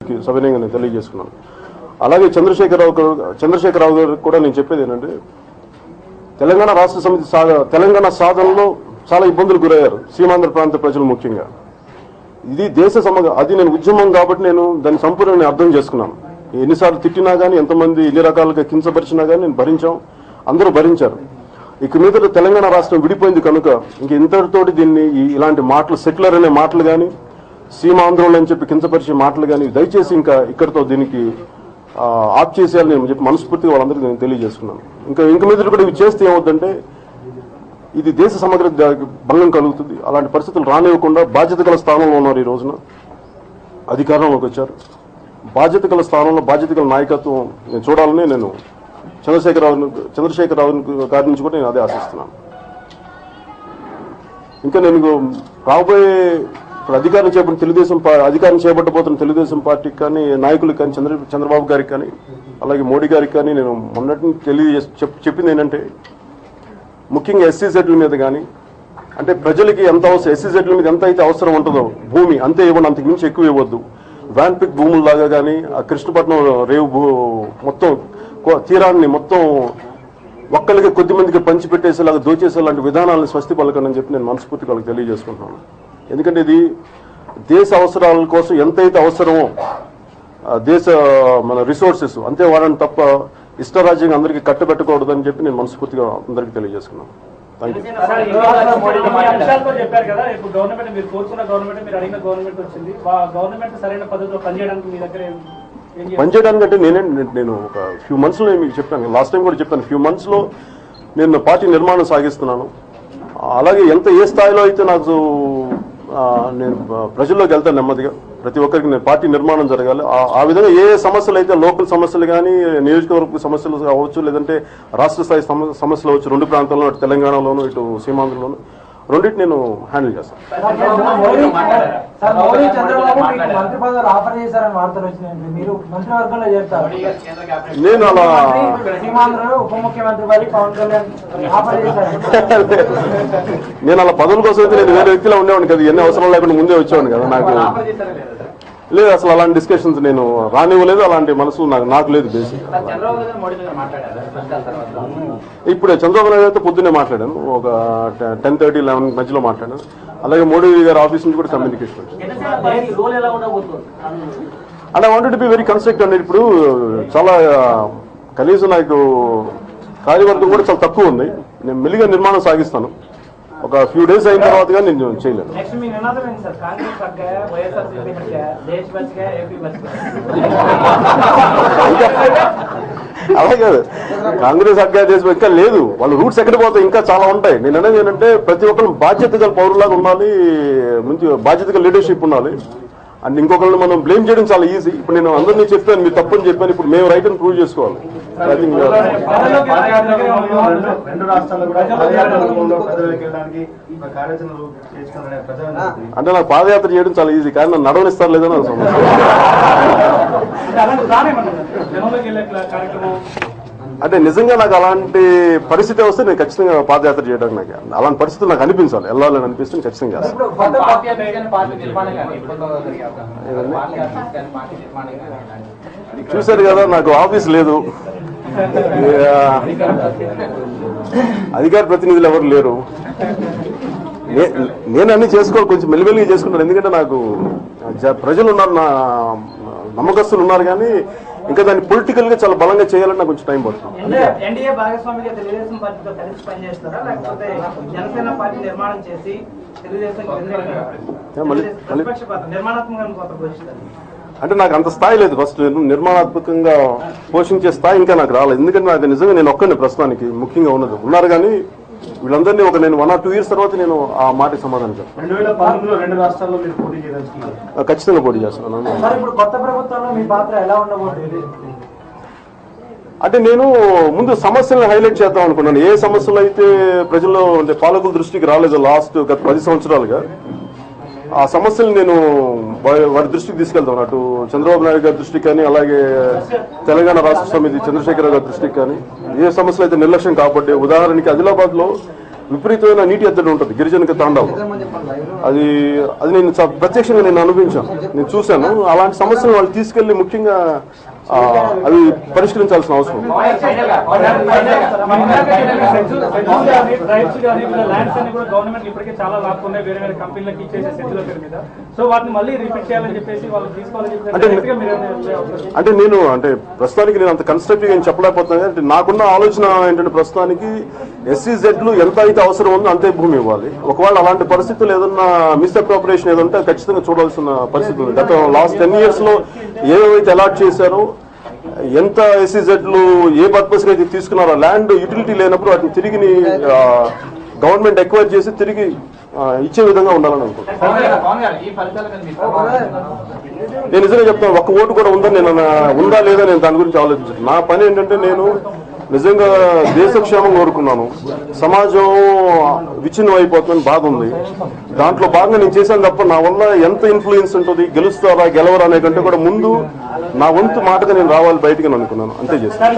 అందరికీ సవినయంగా నేను తెలియజేసుకున్నాను. అలాగే చంద్రశేఖరరావు గారు కూడా నేను చెప్పేది ఏంటంటే, తెలంగాణ రాష్ట్ర సమితి తెలంగాణ సాధనలో చాలా ఇబ్బందులు గురయ్యారు సీమాంధ్ర ప్రాంత ప్రజలు ముఖ్యంగా. ఇది దేశ అది నేను ఉద్యమం కాబట్టి నేను దాన్ని సంపూర్ణంగా అర్థం చేసుకున్నాను. ఎన్నిసార్లు తిట్టినా కానీ, ఎంతమంది ఎన్ని రకాలుగా కించపరిచినా కానీ నేను భరించాం, అందరూ భరించారు. ఇక మీద తెలంగాణ రాష్ట్రం విడిపోయింది కనుక ఇంక ఇంతటితోటి దీన్ని ఇలాంటి మాటలు, సెక్యులర్ అనే మాటలు కానీ, సీమాంధ్రులు అని చెప్పి కించపరిచే మాటలు కానీ దయచేసి ఇంకా ఇక్కడితో దీనికి ఆఫ్ చేసేయాలని నేను చెప్పి మనస్ఫూర్తిగా వాళ్ళందరికీ నేను తెలియజేసుకున్నాను. ఇంక మీద కూడా ఇవి చేస్తే ఏమవుతుందంటే ఇది దేశ సమగ్ర భంగం కలుగుతుంది. అలాంటి పరిస్థితులు రానివ్వకుండా బాధ్యత గల స్థానంలో ఉన్నారు. ఈ రోజున అధికారంలోకి వచ్చారు. బాధ్యత గల స్థానంలో బాధ్యత గల నాయకత్వం నేను చూడాలని నేను చంద్రశేఖరరావు గారి నుంచి కూడా నేను అదే ఆశిస్తున్నాను. ఇంకా నేను రాబోయే అధికారం చేపట్టబోతున్న తెలుగుదేశం పార్టీకి కానీ, నాయకులకు కానీ, చంద్రబాబు గారికి కానీ, అలాగే మోడీ గారికి కానీ నేను మొన్నటి చెప్పింది ఏంటంటే, ముఖ్యంగా ఎస్సీజెడ్ల మీద కానీ, అంటే ప్రజలకి ఎంత అవసరం, ఎస్సీజెడ్ల మీద ఎంత అయితే అవసరం ఉంటుందో భూమి అంతే ఇవ్వండి, అంతకు మించి ఎక్కువ ఇవ్వద్దు. వ్యాన్పిక్ భూముల్లాగా కానీ ఆ కృష్ణపట్నం రేవు మొత్తం తీరాన్ని మొత్తం ఒక్కరికి కొద్ది మందికి పంచిపెట్టేసేలాగా దోచేసేలాంటి విధానాలను స్వస్తి పలకండి అని చెప్పి నేను మనస్ఫూర్తిగా వాళ్ళకి తెలియజేసుకుంటున్నాను. ఎందుకంటే ఇది దేశ అవసరాల కోసం ఎంతైతే అవసరమో మన రిసోర్సెస్ అంతే వాడని తప్ప ఇష్టరాజ్యంగా అందరికీ కట్టబెట్టకూడదని చెప్పి నేను మనస్ఫూర్తిగా అందరికీ తెలియజేసుకున్నాను. పనిచేయడానికి అంటే నేను ఒక ఫ్యూ మంత్స్లో మీకు చెప్పాను, లాస్ట్ టైం కూడా చెప్పాను, ఫ్యూ మంత్స్లో నేను పార్టీ నిర్మాణం సాగిస్తున్నాను. అలాగే ఏ స్థాయిలో అయితే నాకు నేను ప్రజల్లోకి వెళ్తాను నెమ్మదిగా, ప్రతి ఒక్కరికి నేను పార్టీ నిర్మాణం జరగాలి. ఆ విధంగా ఏ సమస్యలు అయితే లోకల్ సమస్యలు కానీ, నియోజకవర్గ సమస్యలు అవ్వచ్చు, లేదంటే రాష్ట్ర స్థాయి సమస్యలు అవ్వచ్చు, రెండు ప్రాంతాల్లో అటు తెలంగాణలోను ఇటు సీమాంధ్రలోను రెండింటి నేను హ్యాండిల్ చేస్తాను. నేను అలా పదవుల కోసం అయితే నేను వేరే వ్యక్తిలో ఉండేవాడిని కదా, ఎన్ని అవసరం లేకుండా ముందే వచ్చేవాడిని కదా. నాకు లేదు అసలు అలాంటి డిస్కషన్స్ నేను రానివ్వలేదు, అలాంటి మనసు నాకు లేదు. బేసిక్ ఇప్పుడు చంద్రబాబు నాయుడు అయితే పొద్దున్నే మాట్లాడాను, ఒక 10:30, 11 మధ్యలో మాట్లాడాను. అలాగే మోడీ గారి ఆఫీస్ నుంచి కూడా communication and I wanted to be very constructive అండి. ఇప్పుడు చాలా కనీసం నాకు కార్యవర్గం కూడా చాలా తక్కువ ఉంది. నేను మెల్లిగా నిర్మాణం సాగిస్తాను. ఒక ఫ్యూ డేస్ అయిన తర్వాత కానీ నేను చేయలేను. అలాగే కాంగ్రెస్ హక్కా దేశం ఇంకా లేదు, వాళ్ళ రూట్స్ ఎక్కడ పోతాయి, ఇంకా చాలా ఉంటాయి. నేను అనేది ఏంటంటే ప్రతి ఒక్కరు బాధ్యత గల పౌరులాగా ఉండాలి, మంచి బాధ్యత గల లీడర్షిప్ ఉండాలి. అండ్ ఇంకొకరిని మనం బ్లేమ్ చేయడం చాలా ఈజీ. ఇప్పుడు నేను అందరినీ చెప్పాను, మీరు తప్పని చెప్పాను, ఇప్పుడు మేము రైట్ అని ప్రూవ్ చేసుకోవాలి. ఐ థింక్ అంటే నాకు పాదయాత్ర చేయడం చాలా ఈజీ, కానీ నన్ను నడవనిస్తారు లేదని నాకు సమస్య. అంటే నిజంగా నాకు అలాంటి పరిస్థితి వస్తే నేను ఖచ్చితంగా పాదయాత్ర చేయడానికి నాకు అలాంటి పరిస్థితులు నాకు అనిపించాలి, వెళ్ళాలని అనిపిస్తుంది, ఖచ్చితంగా చేస్తాను. చూశారు కదా, నాకు ఆఫీస్ లేదు, అధికార ప్రతినిధులు ఎవరు లేరు. నేను అన్ని చేసుకోవాలి, కొంచెం మెల్లిమెల్లిగా చేసుకుంటాను. ఎందుకంటే నాకు ప్రజలు ఉన్నారు, నా నమ్మకస్తులు ఉన్నారు, కానీ ఇంకా దాన్ని పొలిటికల్ గా చాలా బలంగా చేయాలని నాకు కొంచెం టైం పడుతుంది. అంటే నాకు అంత స్థాయి లేదు. ఫస్ట్ నిర్మాణాత్మకంగా పోషించే స్థాయి ఇంకా నాకు రాలేదు. ఎందుకంటే నాకు నిజంగా నేను ఒక్కనే ప్రస్తుతానికి ముఖ్యంగా ఉన్నారు, కానీ వీళ్ళందరినీ నేను 1 or 2 years తర్వాత నేను ఆ మాటకి సమాధానం చెప్తాను. ఖచ్చితంగా పోటీ చేస్తున్నాను. అంటే నేను ముందు సమస్యలను హైలైట్ చేద్దాం అనుకున్నాను. ఏ సమస్యలు అయితే ప్రజల్లో అంటే పాలకుల దృష్టికి రాలేదు గత 10 సంవత్సరాలుగా, ఆ సమస్యలు నేను వారి దృష్టికి తీసుకెళ్తాను. అటు చంద్రబాబు నాయుడు గారి దృష్టికి కానీ, అలాగే తెలంగాణ రాష్ట్ర సమితి చంద్రశేఖరరావు గారి దృష్టికి కానీ, ఏ సమస్యలు అయితే నిర్లక్ష్యం కాబట్టి, ఉదాహరణకి ఆదిలాబాద్ లో విపరీతమైన నీటి ఎద్దడి ఉంటుంది గిరిజనక తాండాలో. అది నేను ప్రత్యక్షంగా నేను అనుభవించాను, నేను చూశాను. అలాంటి సమస్యలు వాళ్ళు తీసుకెళ్లి ముఖ్యంగా అవి పరిష్కరించాల్సిన అవసరం. అంటే ప్రస్తుతానికి నేను అంత కన్స్ట్రక్టివ్ ఏం చెప్పలేకపోతున్నాను. అంటే నాకున్న ఆలోచన ఏంటంటే ప్రస్తుతానికి SEZలు ఎంత అయితే అవసరం ఉందో అంతే భూమి ఇవ్వాలి. ఒకవేళ అలాంటి పరిస్థితులు ఏదన్నా మిస్అప్రోప్రియేషన్ ఏదంటే ఖచ్చితంగా చూడాల్సిన పరిస్థితి ఉంది. గత లాస్ట్ 10 years లో ఏవైతే అలాట్ చేశారో, ఎంత SEZలు ఏ పర్పస్ అయితే తీసుకున్నారో, ల్యాండ్ యూటిలిటీ లేనప్పుడు వాటిని తిరిగి గవర్నమెంట్ ఎక్వైర్ చేసి తిరిగి ఇచ్చే విధంగా ఉండాలని అనుకుంటున్నాను. నేను నిజంగా చెప్తాను, ఒక్క ఓటు కూడా ఉందా లేదా నేను దాని గురించి ఆలోచించాను. నా పని ఏంటంటే నేను నిజంగా దేశక్షేమం కోరుకున్నాను. సమాజం విచ్ఛిన్నం అయిపోతుందని బాధ ఉంది. దాంట్లో భాగంగా నేను చేశాను తప్ప నా వల్ల ఎంత ఇన్ఫ్లుయెన్స్ ఉంటుంది, గెలుస్తారా గెలవరా అనే కంటే కూడా ముందు నా వంతు మాటగా నేను రావాలి బయటికి అనుకున్నాను. అంతే చేశాను.